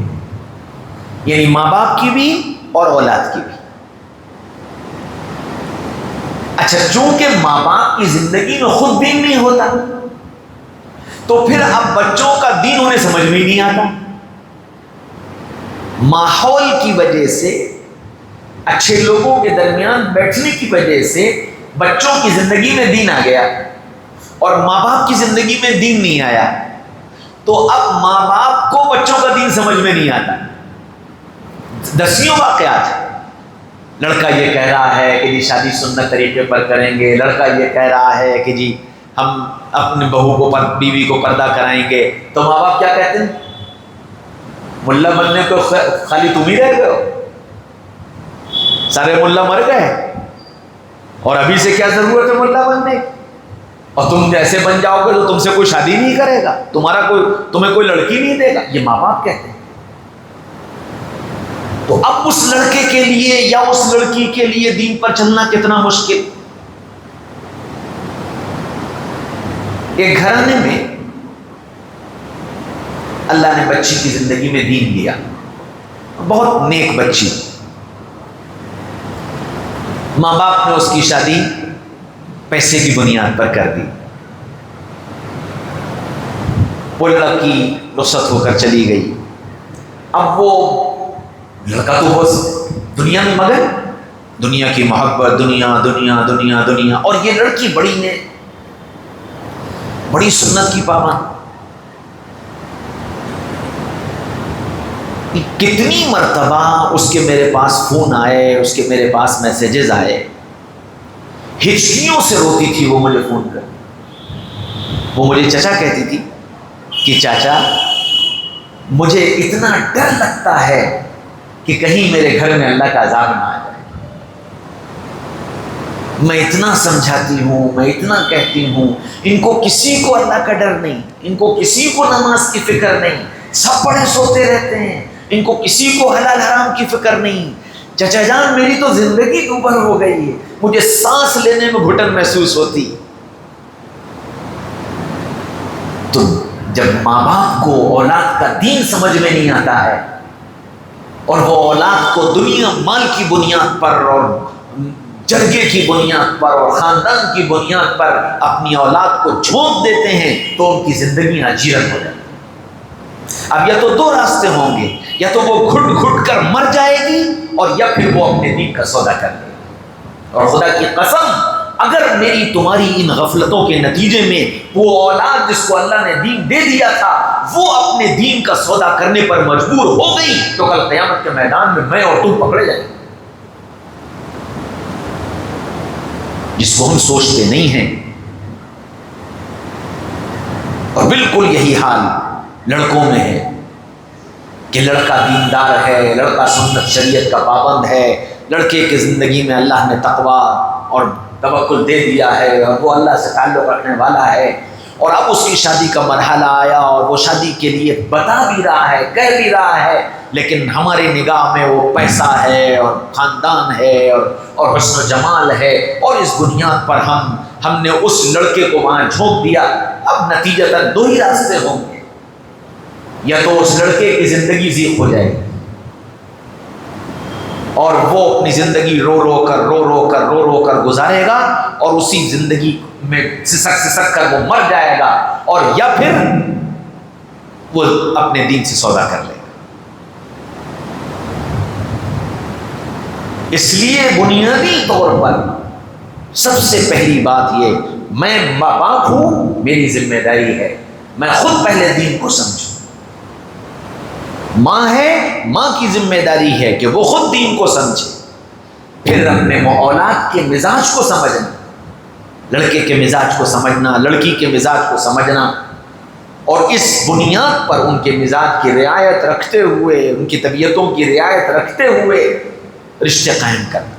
یعنی ماں باپ کی بھی اور اولاد کی بھی۔ اچھا، چونکہ ماں باپ کی زندگی میں خود دین نہیں ہوتا تو پھر اب بچوں کا دین انہیں سمجھ میں ہی نہیں آتا۔ ماحول کی وجہ سے، اچھے لوگوں کے درمیان بیٹھنے کی وجہ سے بچوں کی زندگی میں دین آ گیا اور ماں باپ کی زندگی میں دین نہیں آیا، تو اب ماں باپ کو بچوں کا دین سمجھ میں نہیں آتا۔ دسیوں واقعات ہیں، لڑکا یہ کہہ رہا ہے کہ جی شادی سنت طریقے پر کریں گے، لڑکا یہ کہہ رہا ہے کہ جی ہم اپنے بہو کو بیوی کو پردہ کرائیں گے، تو ماں باپ کیا کہتے ہیں؟ ملا بننے کو خالی تم ہی رہ گئے ہو، سارے ملا مر گئے اور ابھی سے کیا ضرورت ہے ملا بننے، اور تم جیسے بن جاؤ گے تو تم سے کوئی شادی نہیں کرے گا، تمہیں کوئی لڑکی نہیں دے گا، یہ ماں باپ کہتے ہیں۔ تو اب اس لڑکے کے لیے یا اس لڑکی کے لیے دین پر چلنا کتنا مشکل. ایک گھرانے میں اللہ نے بچی کی زندگی میں دین دیا، بہت نیک بچی. ماں باپ نے اس کی شادی پیسے کی بنیاد پر کر دی. وہ لڑکی رخصت ہو کر چلی گئی. اب وہ لڑکا تو بہت دنیا میں مگن، دنیا کی محبت، دنیا دنیا دنیا دنیا. اور یہ لڑکی بڑی سنت کی پابند. کتنی مرتبہ اس کے میرے پاس فون آئے، اس کے میرے پاس میسیجز آئے، ہچکیوں سے روتی تھی وہ مجھے فون کر. وہ مجھے چچا کہتی تھی کہ چاچا مجھے اتنا ڈر لگتا ہے کہ کہیں میرے گھر میں اللہ کا عذاب نہ آ جائے. میں اتنا سمجھاتی ہوں، میں اتنا کہتی ہوں، ان کو کسی کو اللہ کا ڈر نہیں، ان کو کسی کو نماز کی فکر نہیں، سب پڑھے سوتے رہتے ہیں، ان کو کسی کو حلال حرام کی فکر نہیں. چچا جان میری تو زندگی دوبھر ہو گئی ہے، مجھے سانس لینے میں گھٹن محسوس ہوتی. تو جب ماں باپ کو اولاد کا دین سمجھ میں نہیں آتا ہے اور وہ اولاد کو دنیا مال کی بنیاد پر اور جرگے کی بنیاد پر اور خاندان کی بنیاد پر اپنی اولاد کو جھونک دیتے ہیں تو ان کی زندگی اجیرت ہو جاتی. اب یا تو دو راستے ہوں گے، یا تو وہ گھٹ گھٹ کر مر جائے گی اور یا پھر وہ اپنے دین کا سودا کر لے. اور خدا کی قسم اگر میری تمہاری ان غفلتوں کے نتیجے میں وہ اولاد جس کو اللہ نے دین دے دیا تھا وہ اپنے دین کا سودا کرنے پر مجبور ہو گئی تو کل قیامت کے میدان میں اور تم پکڑے جائیں گے. جس کو ہم سوچتے نہیں ہیں. اور بالکل یہی حال لڑکوں میں ہے کہ لڑکا دیندار ہے، لڑکا سنت شریعت کا پابند ہے، لڑکے کی زندگی میں اللہ نے تقویٰ اور توکل دے دیا ہے اور وہ اللہ سے تعلق رکھنے والا ہے. اور اب اس کی شادی کا مرحلہ آیا اور وہ شادی کے لیے بتا بھی رہا ہے، کہہ بھی رہا ہے، لیکن ہماری نگاہ میں وہ پیسہ ہے اور خاندان ہے اور حسن و جمال ہے اور اس بنیاد پر ہم نے اس لڑکے کو وہاں جھونک دیا. اب نتیجتاً دو ہی راستے ہوں گے، یا تو اس لڑکے کی زندگی ضیق ہو جائے گی اور وہ اپنی زندگی رو رو کر گزارے گا اور اسی زندگی میں سسک کر وہ مر جائے گا، اور یا پھر وہ اپنے دین سے سودا کر لے گا. اس لیے بنیادی طور پر سب سے پہلی بات یہ، میں ماں باپ ہوں، میری ذمہ داری ہے میں خود پہلے دین کو سمجھوں. ماں ہے، ماں کی ذمہ داری ہے کہ وہ خود دین کو سمجھے، پھر اپنے اولاد کے مزاج کو سمجھنا، لڑکے کے مزاج کو سمجھنا، لڑکی کے مزاج کو سمجھنا، اور اس بنیاد پر ان کے مزاج کی رعایت رکھتے ہوئے، ان کی طبیعتوں کی رعایت رکھتے ہوئے رشتے قائم کرنا.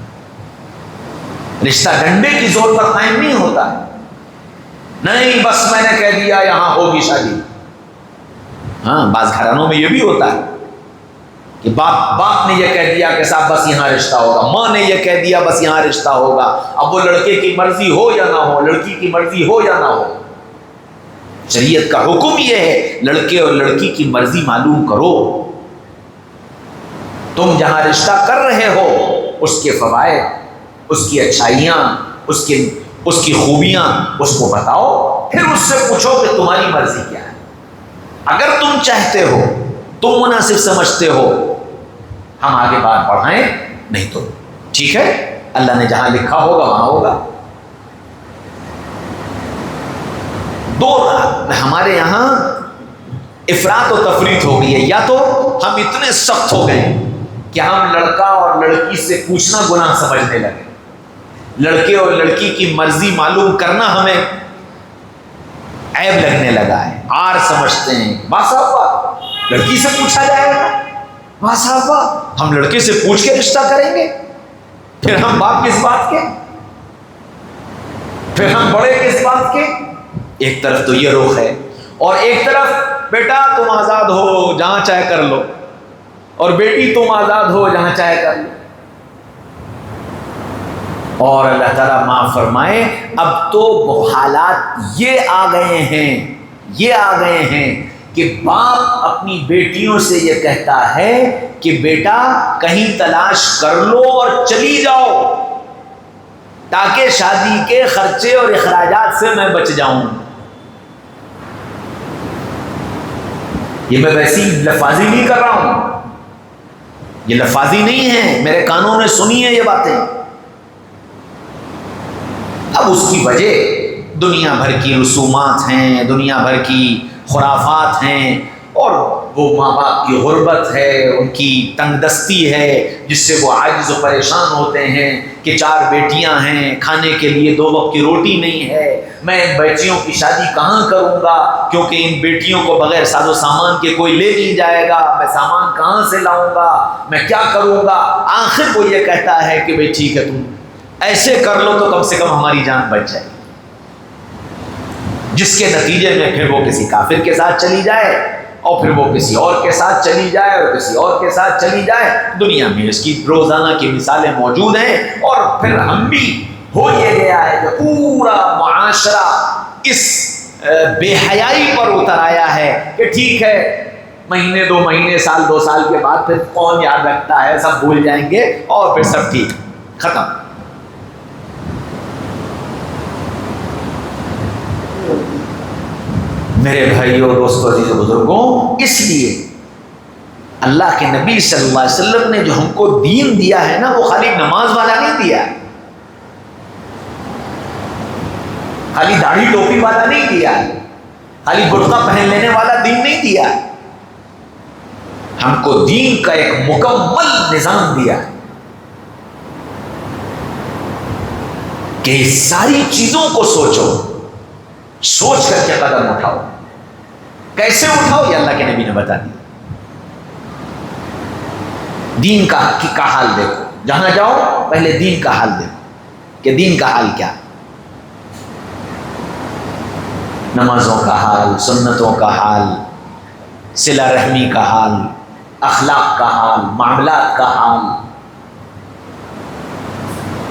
رشتہ ڈنڈے کی زور پر قائم نہیں ہوتا ہے. نہیں بس میں نے کہہ دیا یہاں ہوگی شادی. ہاں بعض گھرانوں میں یہ بھی ہوتا ہے کہ باپ نے یہ کہہ دیا کہ صاحب بس یہاں رشتہ ہوگا، ماں نے یہ کہہ دیا بس یہاں رشتہ ہوگا. اب وہ لڑکے کی مرضی ہو یا نہ ہو، لڑکی کی مرضی ہو یا نہ ہو، شریعت کا حکم یہ ہے لڑکے اور لڑکی کی مرضی معلوم کرو. تم جہاں رشتہ کر رہے ہو اس کے فوائد، اس کی اچھائیاں، اس کی خوبیاں اس کو بتاؤ، پھر اس سے پوچھو کہ تمہاری مرضی کیا ہے. اگر تم چاہتے ہو، تم مناسب سمجھتے ہو ہم آگے بات بڑھائیں، نہیں تو ٹھیک ہے، اللہ نے جہاں لکھا ہوگا وہاں ہوگا. دو ہمارے یہاں افراط و تفریط ہو گئی ہے، یا تو ہم اتنے سخت ہو گئے کہ ہم لڑکا اور لڑکی سے پوچھنا گناہ سمجھنے لگے، لڑکے اور لڑکی کی مرضی معلوم کرنا ہمیں عیب لگنے لگا ہے، عار سمجھتے ہیں. باصاحبہ لڑکی سے پوچھا جائے گا، باصاحبہ ہم لڑکے سے پوچھ کے رشتہ کریں گے، پھر ہم باپ کس بات کے، پھر ہم بڑے کس بات کے. ایک طرف تو یہ رخ ہے، اور ایک طرف بیٹا تم آزاد ہو جہاں چاہے کر لو. اور بیٹی تم آزاد ہو جہاں چاہے کر لو. اور اللہ تعالیٰ معاف فرمائے اب تو حالات یہ آ گئے ہیں کہ باپ اپنی بیٹیوں سے یہ کہتا ہے کہ بیٹا کہیں تلاش کر لو اور چلی جاؤ تاکہ شادی کے خرچے اور اخراجات سے میں بچ جاؤں. یہ میں ویسی لفاظی نہیں کر رہا ہوں، یہ لفاظی نہیں ہے، میرے کانوں نے سنی ہے یہ باتیں. اب اس کی وجہ دنیا بھر کی رسومات ہیں، دنیا بھر کی خرافات ہیں، اور وہ ماں باپ کی غربت ہے، ان کی تنگ دستی ہے جس سے وہ عاجز و پریشان ہوتے ہیں کہ 4 بیٹیاں ہیں، کھانے کے لیے 2 وقت کی روٹی نہیں ہے، میں ان بیٹیوں کی شادی کہاں کروں گا کیونکہ ان بیٹیوں کو بغیر ساز و سامان کے کوئی لے نہیں جائے گا، میں سامان کہاں سے لاؤں گا، میں کیا کروں گا. آخر وہ یہ کہتا ہے کہ بھئی ٹھیک ہے تم ایسے کر لو تو کم سے کم ہماری جان بچ جائے، جس کے نتیجے میں پھر وہ کسی کافر کے ساتھ چلی جائے اور پھر وہ کسی اور کے ساتھ چلی جائے اور کسی اور کے ساتھ چلی جائے. دنیا میں اس کی روزانہ کی مثالیں موجود ہیں. اور پھر ہم بھی ہو یہ گیا ہے کہ پورا معاشرہ اس بے حیائی پر اتر آیا ہے کہ ٹھیک ہے مہینے 2 مہینے سال 2 سال کے بعد پھر کون یاد رکھتا ہے، سب بھول جائیں گے اور پھر سب ٹھیک ختم. میرے بھائیوں دوستوں عزیز بزرگوں، اس لیے اللہ کے نبی صلی اللہ علیہ وسلم نے جو ہم کو دین دیا ہے نا، وہ خالی نماز والا نہیں دیا، خالی داڑھی ٹوپی والا نہیں دیا، خالی برقع پہن لینے والا دین نہیں دیا. ہم کو دین کا ایک مکمل نظام دیا کہ ساری چیزوں کو سوچو، سوچ کر کے قدم اٹھاؤ. کیسے اٹھاؤ یہ اللہ کے نبی نے بتا دیا. دین کا حال دیکھو، جہاں جاؤ پہلے دین کا حال دیکھو کہ دین کا حال کیا، نمازوں کا حال، سنتوں کا حال، صلہ رحمی کا حال، اخلاق کا حال، معاملات کا حال،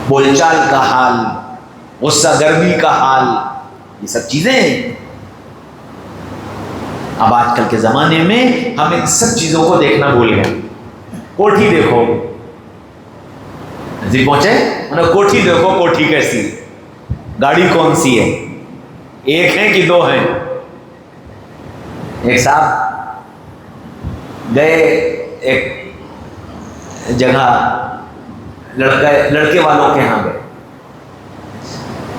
بول چال کا حال، غصہ گرمی کا حال، یہ سب چیزیں ہیں. اب آج کل کے زمانے میں ہم ان سب چیزوں کو دیکھنا بھول گئے. کوٹھی دیکھو، جی پہنچے کوٹھی دیکھو، کوٹھی کیسی، گاڑی کون سی ہے، ایک ہے کہ 2 ہیں. ایک صاحب گئے ایک جگہ، لڑکے والوں کے یہاں گئے.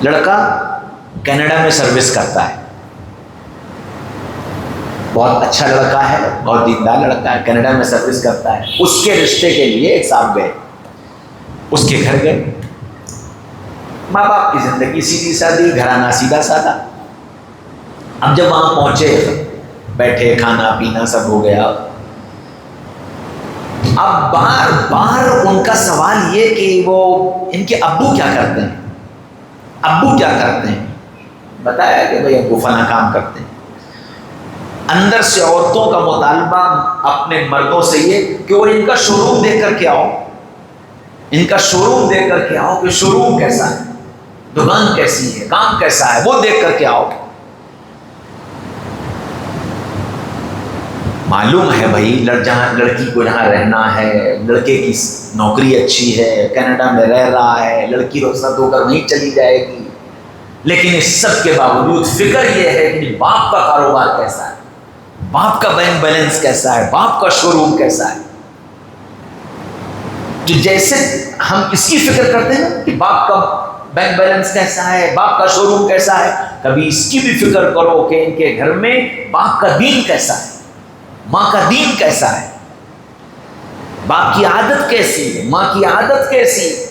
لڑکا کینیڈا میں سروس کرتا ہے، بہت اچھا لڑکا ہے، بہت دیندار لڑکا ہے، کینیڈا میں سروس کرتا ہے. اس کے رشتے کے لیے ایک صاحب گئے، اس کے گھر گئے. ماں باپ کی زندگی سیدھی سادی، گھرانہ سیدھا سادہ. اب جب وہاں پہنچے، بیٹھے، کھانا پینا سب ہو گیا. اب بار بار ان کا سوال یہ کہ وہ ان کے ابو کیا کرتے ہیں، ابو کیا کرتے ہیں. بتایا کہ بھئی ابو فلاں کام کرتے ہیں. اندر سے عورتوں کا مطالبہ اپنے مردوں سے یہ کہ وہ ان کا شو روم دیکھ کر کے آؤ، ان کا شو روم دیکھ کر کے آؤ کہ شو روم کیسا ہے، دکان کیسی ہے، کام کیسا ہے، وہ دیکھ کر کے آؤ. معلوم ہے بھائی جہاں لڑکی کو جہاں رہنا ہے، لڑکے کی نوکری اچھی ہے، کینیڈا میں رہ رہا ہے، لڑکی رخصت ہو کر نہیں چلی جائے گی. لیکن اس سب کے باوجود فکر یہ ہے کہ باپ کا کاروبار کیسا ہے، باپ کا بینک بیلنس کیسا ہے، باپ کا شو روم کیسا ہے. تو جیسے ہم اس کی فکر کرتے ہیں نا کہ باپ کا بینک بیلنس کیسا ہے، باپ کا شو روم کیسا ہے، کبھی اس کی بھی فکر کرو کہ ان کے گھر میں باپ کا دین کیسا ہے، ماں کا دین کیسا ہے، باپ کی عادت کیسی ہے، ماں کی عادت کیسی ہے،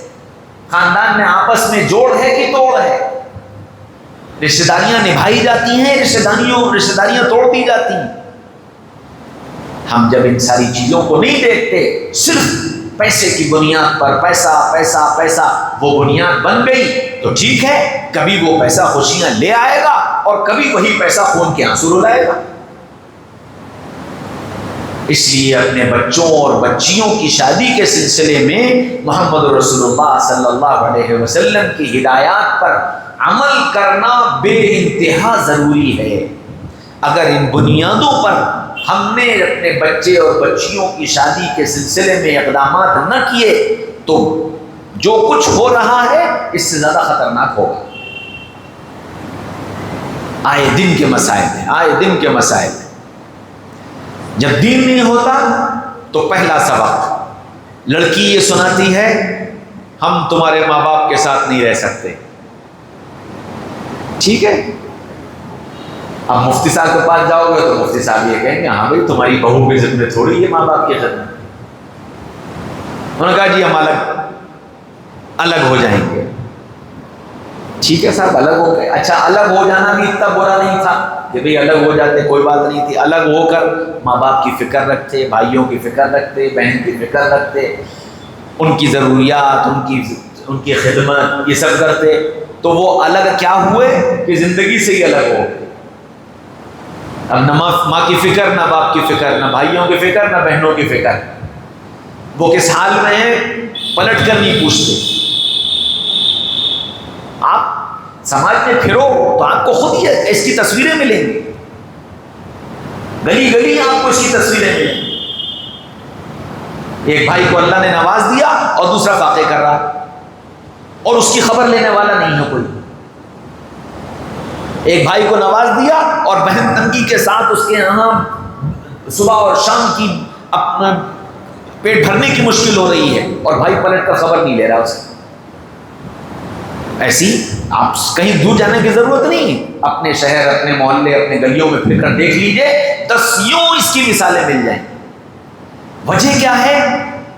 خاندان میں آپس میں جوڑ ہے کہ توڑ ہے، رشتہ داریاں نبھائی جاتی ہیں، رشتہ داریاں توڑ دی جاتی ہیں. ہم جب ان ساری چیزوں کو نہیں دیکھتے، صرف پیسے کی بنیاد پر پیسہ پیسہ پیسہ وہ بنیاد بن گئی تو ٹھیک ہے، کبھی وہ پیسہ خوشیاں لے آئے گا اور کبھی وہی پیسہ خون کے آنسو رلائے گا. اس لیے اپنے بچوں اور بچیوں کی شادی کے سلسلے میں محمد رسول اللہ صلی اللہ علیہ وسلم کی ہدایات پر عمل کرنا بے انتہا ضروری ہے۔ اگر ان بنیادوں پر ہم نے اپنے بچے اور بچیوں کی شادی کے سلسلے میں اقدامات نہ کیے تو جو کچھ ہو رہا ہے اس سے زیادہ خطرناک ہوگا۔ آئے دن کے مسائل ہیں، جب دین نہیں ہوتا تو پہلا سبق لڑکی یہ سناتی ہے ہم تمہارے ماں باپ کے ساتھ نہیں رہ سکتے، ٹھیک ہے؟ اب مفتی صاحب کے پاس جاؤ گے تو مفتی صاحب یہ کہیں گے ہاں بھائی تمہاری بہو کی ذمہ تھوڑی ہے ماں باپ کی خدمت۔ انہوں نے کہا جی ہم الگ ہو جائیں گے۔ ٹھیک ہے صاحب الگ ہو گئے، اچھا الگ ہو جانا بھی اتنا برا نہیں تھا کہ بھئی الگ ہو جاتے، کوئی بات نہیں تھی۔ الگ ہو کر ماں باپ کی فکر رکھتے، بھائیوں کی فکر رکھتے، بہن کی فکر رکھتے، ان کی ضروریات، ان کی خدمت، یہ سب کرتے، تو وہ الگ کیا ہوئے کہ زندگی سے ہی الگ ہو۔ اب نہ ماں کی فکر، نہ باپ کی فکر، نہ بھائیوں کی فکر، نہ بہنوں کی فکر۔ وہ کس حال میں ہیں پلٹ کر نہیں پوچھتے۔ آپ سماج میں پھرو تو آپ کو خود ہی اس کی تصویریں ملیں گی، گلی گلی آپ کو اس کی تصویریں ملیں گی۔ ایک بھائی کو اللہ نے نواز دیا اور دوسرا فاقے کر رہا اور اس کی خبر لینے والا نہیں ہے کوئی۔ ایک بھائی کو نواز دیا اور بہن تنگی کے ساتھ اس کے یہاں صبح اور شام کی اپنا پیٹ بھرنے کی مشکل ہو رہی ہے اور بھائی پلٹ کر خبر نہیں لے رہا اسے۔ ایسی آپ کہیں دور جانے کی ضرورت نہیں، اپنے شہر، اپنے محلے، اپنے گلیوں میں پھر کر دیکھ لیجئے، 10 یوں اس کی مثالیں مل جائیں۔ وجہ کیا ہے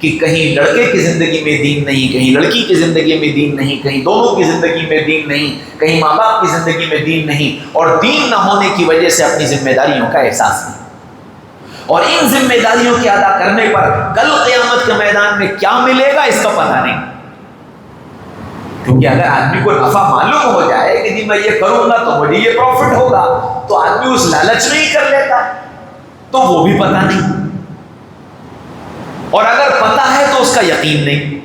کہ کہیں لڑکے کی زندگی میں دین نہیں، کہیں لڑکی کی زندگی میں دین نہیں، کہیں دونوں کی زندگی میں دین نہیں، کہیں ماں باپ کی زندگی میں دین نہیں، اور دین نہ ہونے کی وجہ سے اپنی ذمہ داریوں کا احساس نہیں۔ اور ان ذمہ داریوں کے ادا کرنے پر کل قیامت کے میدان میں کیا ملے گا اس کا پتہ نہیں، کیونکہ اگر آدمی کو نفع معلوم ہو جائے کہ جی میں یہ کروں گا تو مجھے یہ پروفٹ ہوگا تو آدمی اس لالچ میں ہی کر لیتا، تو وہ بھی پتہ نہیں، اور اگر پتہ ہے تو اس کا یقین نہیں،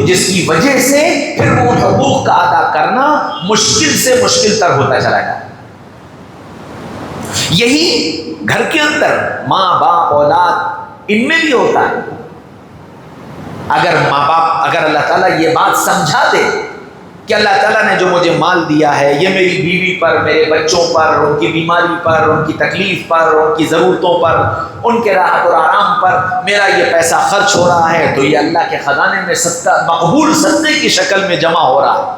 جس کی وجہ سے پھر وہ حقوق کا ادا کرنا مشکل سے مشکل تر ہوتا چلا جائے۔ یہی گھر کے اندر ماں باپ اولاد ان میں بھی ہوتا ہے۔ اگر ماں باپ، اگر اللہ تعالیٰ یہ بات سمجھا دے کہ اللہ تعالیٰ نے جو مجھے مال دیا ہے یہ میری بیوی پر، میرے بچوں پر، ان کی بیماری پر، ان کی تکلیف پر، ان کی ضرورتوں پر، ان کے راحت اور آرام پر میرا یہ پیسہ خرچ ہو رہا ہے تو یہ اللہ کے خزانے میں صدقہ، مقبول صدقے کی شکل میں جمع ہو رہا ہے،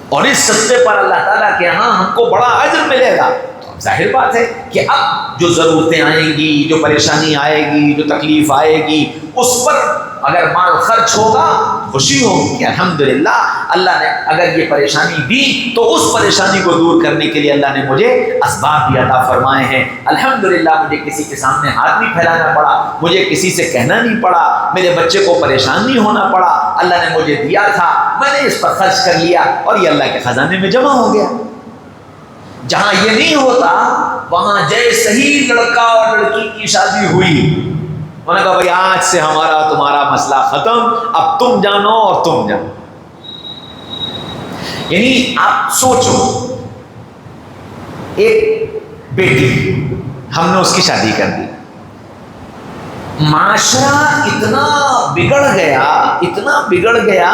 اور اس صدقے پر اللہ تعالیٰ کے ہاں ہم کو بڑا اجر ملے گا، تو ظاہر بات ہے کہ اب جو ضرورتیں آئیں گی، جو پریشانی آئے گی، جو تکلیف آئے گی، اس پر اگر مال خرچ ہوگا خوشی ہوگی کہ الحمدللہ اللہ نے اگر یہ پریشانی دی تو اس پریشانی کو دور کرنے کے لیے اللہ نے مجھے اسباب بھی عطا فرمائے ہیں، الحمدللہ مجھے کسی کے سامنے ہاتھ نہیں پھیلانا پڑا، مجھے کسی سے کہنا نہیں پڑا، میرے بچے کو پریشان نہیں ہونا پڑا، اللہ نے مجھے دیا تھا میں نے اس پر خرچ کر لیا اور یہ اللہ کے خزانے میں جمع ہو گیا۔ جہاں یہ نہیں ہوتا وہاں جیسے ہی لڑکا اور لڑکی کی شادی ہوئی انہوں نے کہا بھائی آج سے ہمارا تمہارا مسئلہ ختم، اب تم جانو اور تم جانو۔ یعنی آپ سوچو ایک بیٹی ہم نے اس کی شادی کر دی، معاشرہ اتنا بگڑ گیا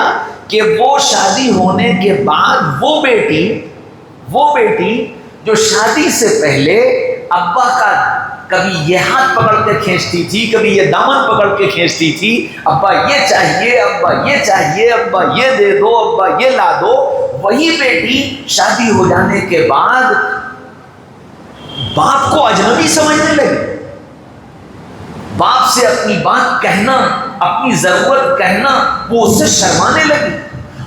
کہ وہ شادی ہونے کے بعد وہ بیٹی جو شادی سے پہلے ابا کا کبھی یہ ہاتھ پکڑ کے کھینچتی تھی، کبھی یہ دامن پکڑ کے کھینچتی تھی، ابا یہ چاہیے، ابا یہ چاہیے، ابا یہ دے دو، ابا یہ لا دو، وہی بیٹی شادی ہو جانے کے بعد باپ کو اجنبی سمجھنے لگی، باپ سے اپنی بات کہنا، اپنی ضرورت کہنا وہ اس سے شرمانے لگی،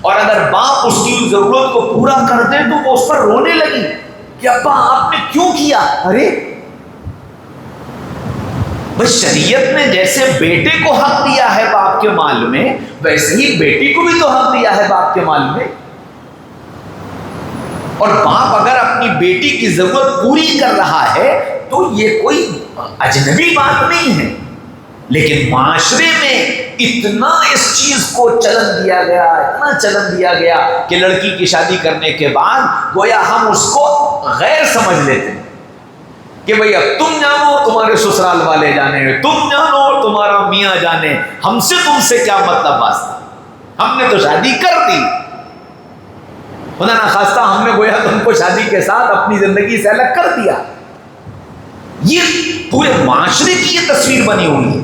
اور اگر باپ اس کی ضرورت کو پورا کر دے تو وہ اس پر رونے لگی کہ ابا آپ نے کیوں کیا؟ ارے بس شریعت نے جیسے بیٹے کو حق دیا ہے باپ کے مال میں ویسے ہی بیٹی کو بھی تو حق دیا ہے باپ کے مال میں، اور باپ اگر اپنی بیٹی کی ضرورت پوری کر رہا ہے تو یہ کوئی اجنبی بات نہیں ہے، لیکن معاشرے میں اتنا اس چیز کو چلن دیا گیا، اتنا چلن دیا گیا کہ لڑکی کی شادی کرنے کے بعد گویا ہم اس کو غیر سمجھ لیتے ہیں کہ بھئی اب تم جانو تمہارے سسرال والے جانے، تم جانو تمہارا میاں جانے، ہم سے تم سے کیا مطلب واسطہ، ہم نے تو شادی کر دی، خدا نہ خواستہ ہم نے گویا تم کو شادی کے ساتھ اپنی زندگی سے الگ کر دیا۔ یہ پورے معاشرے کی یہ تصویر بنی ہوئی ہے،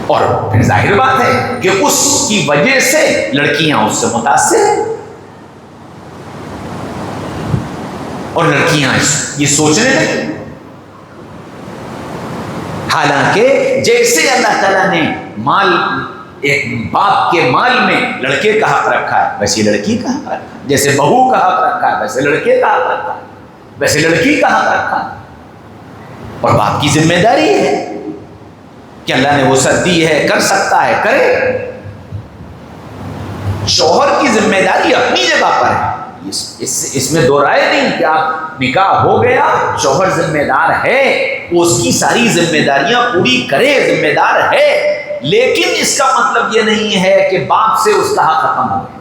اور پھر ظاہر بات ہے کہ اس کی وجہ سے لڑکیاں اس سے متاثر ہیں، اور لڑکیاں یہ سوچنے لگی۔ حالانکہ جیسے اللہ تعالیٰ نے مال، ایک باپ کے مال میں لڑکے کا حق رکھا ہے، ویسے لڑکی کا حق رکھا ہے، جیسے بہو کا حق رکھا ہے ویسے لڑکے کا حق رکھا ہے، ویسے لڑکی کا حق رکھا ہے۔ اور باپ کی ذمہ داری ہے کہ اللہ نے وسعت دی ہے، کر سکتا ہے کرے۔ شوہر کی ذمہ داری اپنی جگہ پر ہے، اس میں دو رائے نہیں کہ آپ نکاح ہو گیا، شوہر ذمہ دار ہے، اس کی ساری ذمہ داریاں پوری کرے، ذمہ دار ہے، لیکن اس کا مطلب یہ نہیں ہے کہ باپ سے اس کا حق ختم ہو گیا۔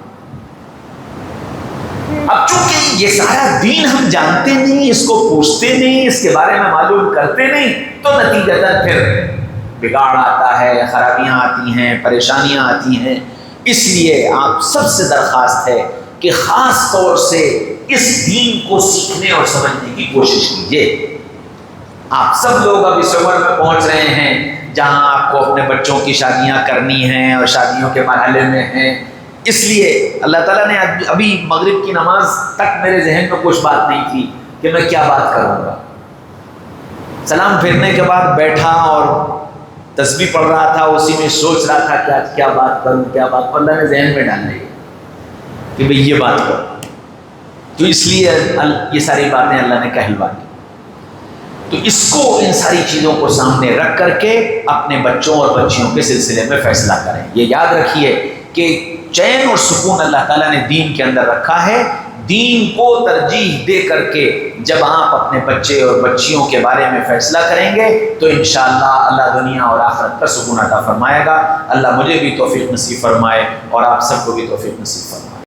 اب چونکہ یہ سارا دین ہم جانتے نہیں، اس کو پوچھتے نہیں، اس کے بارے میں معلوم کرتے نہیں، تو نتیجتاً پھر بگاڑ آتا ہے، خرابیاں آتی ہیں، پریشانیاں آتی ہیں۔ اس لیے آپ سب سے درخواست ہے کہ خاص طور سے اس دین کو سیکھنے اور سمجھنے کی کوشش کیجیے۔ آپ سب لوگ اب اس عمر میں پہنچ رہے ہیں جہاں آپ کو اپنے بچوں کی شادیاں کرنی ہیں اور شادیوں کے مرحلے میں ہیں، اس لیے اللہ تعالیٰ نے ابھی مغرب کی نماز تک میرے ذہن میں کچھ بات نہیں تھی کہ میں کیا بات کروں گا۔ سلام پھیرنے کے بعد بیٹھا اور تسبیح پڑھ رہا تھا، اسی میں سوچ رہا تھا کہ آج کیا بات کروں، کیا بات، اللہ نے ذہن میں ڈال دی کہ بھئی یہ بات کرو، تو اس لیے یہ ساری باتیں اللہ نے کہلوا دی۔ تو اس کو، ان ساری چیزوں کو سامنے رکھ کر کے اپنے بچوں اور بچیوں کے سلسلے میں فیصلہ کریں۔ یہ یاد رکھیے کہ چین اور سکون اللہ تعالیٰ نے دین کے اندر رکھا ہے، دین کو ترجیح دے کر کے جب آپ اپنے بچے اور بچیوں کے بارے میں فیصلہ کریں گے تو انشاءاللہ اللہ دنیا اور آخرت کا سکون عطا فرمائے گا۔ اللہ مجھے بھی توفیق نصیب فرمائے اور آپ سب کو بھی توفیق نصیب فرمائے۔